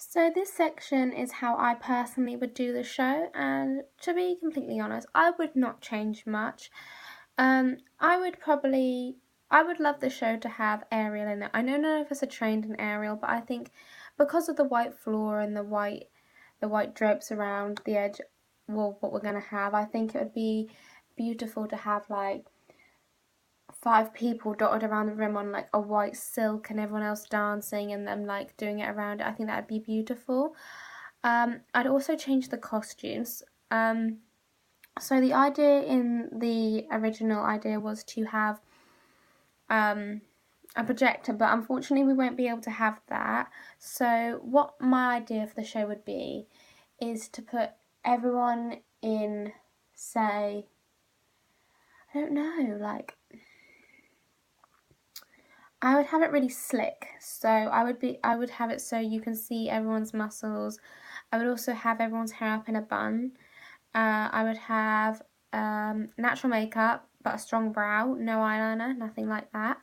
So this section is how I personally would do the show, and to be completely honest, I would not change much. I would probably, I would love the show to have Ariel in it. I know none of us are trained in Ariel, but I think because of the white floor and the white drapes around the edge, well, what we're gonna have, I think it would be beautiful to have like 5 people dotted around the room on like a white silk and everyone else dancing and them like doing it around it. I think that would be beautiful. I'd also change the costumes. So the idea in the original idea was to have a projector, but unfortunately we won't be able to have that. So what my idea for the show would be is to put everyone in, say, I don't know, like I would have it really slick. So I would have it so you can see everyone's muscles. I would also have everyone's hair up in a bun. I would have natural makeup, but a strong brow, no eyeliner, nothing like that.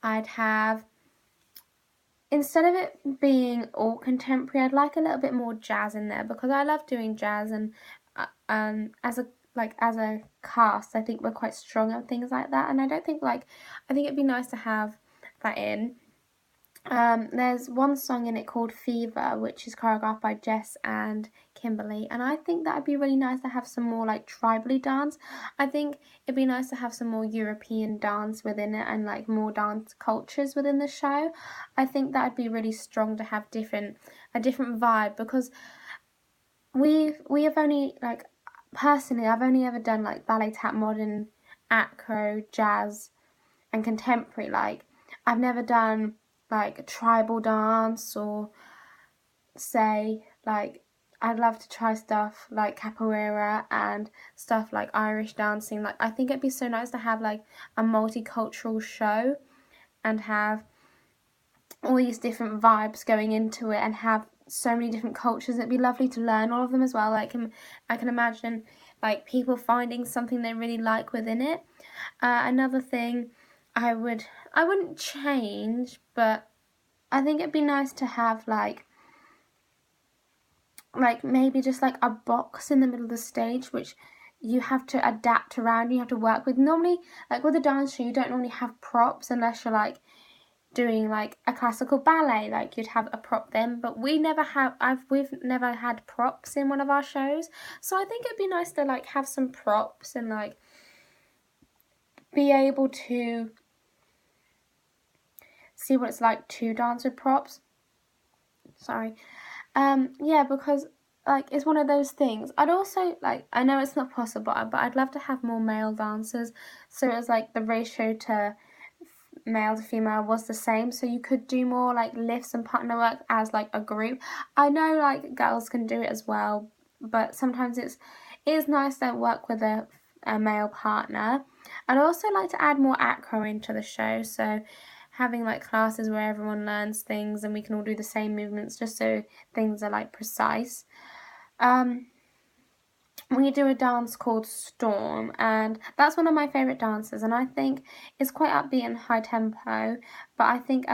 I'd have, instead of it being all contemporary, I'd like a little bit more jazz in there because I love doing jazz, and as a cast, I think we're quite strong on things like that, and I think it'd be nice to have that in. There's one song in it called Fever, which is choreographed by Jess and Kimberly, and I think that'd be really nice to have some more like tribally dance. I think it'd be nice to have some more European dance within it and like more dance cultures within the show. I think that'd be really strong to have a different vibe, because we have only like, personally, I've only ever done like ballet, tap, modern, acro, jazz, and contemporary. Like I've never done like a tribal dance, or say like I'd love to try stuff like capoeira and stuff like Irish dancing. Like I think it'd be so nice to have like a multicultural show and have all these different vibes going into it and have so many different cultures. It'd be lovely to learn all of them as well. Like I can imagine like people finding something they really like within it. Another thing I wouldn't change, but I think it'd be nice to have like maybe just like a box in the middle of the stage which you have to adapt around, you have to work with. Normally, like with a dance show, you don't normally have props unless you're like doing like a classical ballet, like you'd have a prop then, but we've never had props in one of our shows. So I think it'd be nice to like have some props and like be able to see what it's like to dance with props. Yeah, because like it's one of those things. I'd also like, I know it's not possible, but I'd love to have more male dancers, so it was like the ratio to male to female was the same, so you could do more like lifts and partner work as like a group. I know like girls can do it as well, but sometimes it is nice to work with a male partner. I'd also like to add more acro into the show, so having like classes where everyone learns things and we can all do the same movements, just so things are like precise. We do a dance called Storm, and that's one of my favourite dances, and I think it's quite upbeat and high tempo, but I think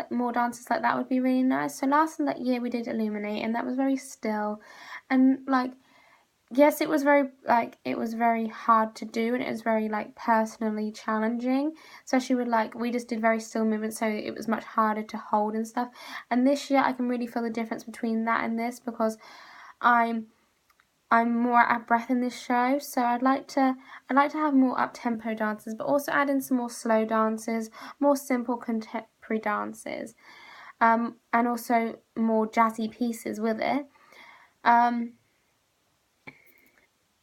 more dances like that would be really nice. So last year we did Illuminate, and that was very still, and like, yes, it was very hard to do, and it was very like personally challenging, especially with like, we just did very still movements, so it was much harder to hold and stuff. And this year I can really feel the difference between that and this, because I'm more out of breath in this show, so I'd like to have more up-tempo dances, but also add in some more slow dances, more simple contemporary dances, and also more jazzy pieces with it.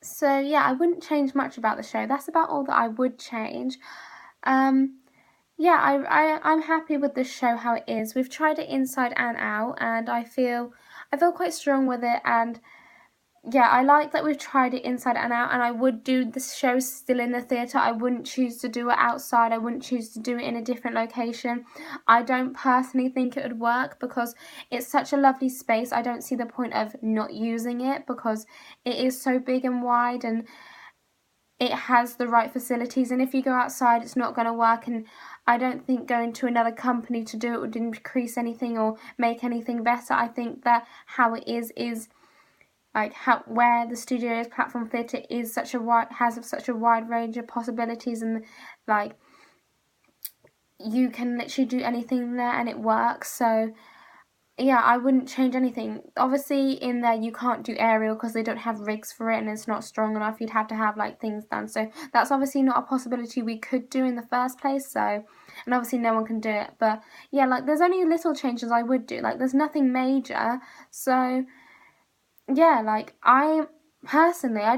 So yeah, I wouldn't change much about the show. That's about all that I would change. Yeah, I'm happy with the show how it is. We've tried it inside and out, and I feel quite strong with it, and yeah, I like that we've tried it inside and out, and I would do this show still in the theatre. I wouldn't choose to do it outside. I wouldn't choose to do it in a different location. I don't personally think it would work because it's such a lovely space. I don't see the point of not using it because it is so big and wide, and it has the right facilities, and if you go outside it's not going to work. And I don't think going to another company to do it would increase anything or make anything better. I think that how it is like how where the studio is, Platform Theatre is such a wide range of possibilities, and like you can literally do anything there and it works. So yeah, I wouldn't change anything. Obviously, in there you can't do aerial because they don't have rigs for it and it's not strong enough. You'd have to have like things done. So that's obviously not a possibility we could do in the first place. So, and obviously no one can do it. But yeah, like there's only little changes I would do. Like there's nothing major. So yeah, like I'd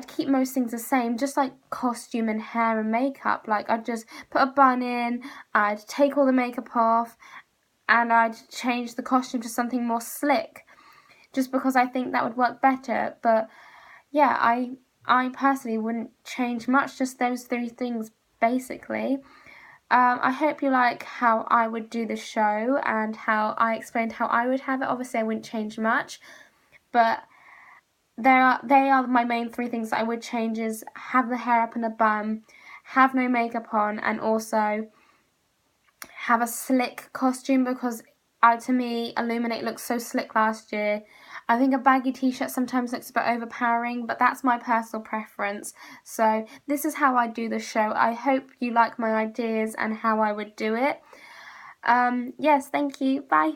keep most things the same, just like costume and hair and makeup. Like I'd just put a bun in, I'd take all the makeup off, and I'd change the costume to something more slick, just because I think that would work better. But yeah, I personally wouldn't change much, just those three things basically. I hope you like how I would do the show and how I explained how I would have it. Obviously, I wouldn't change much, but they are my main three things that I would change: is have the hair up in a bun, have no makeup on, and also have a slick costume, because to me, Illuminate looked so slick last year. I think a baggy t-shirt sometimes looks a bit overpowering, but that's my personal preference. So this is how I do the show. I hope you like my ideas and how I would do it. Yes, thank you. Bye.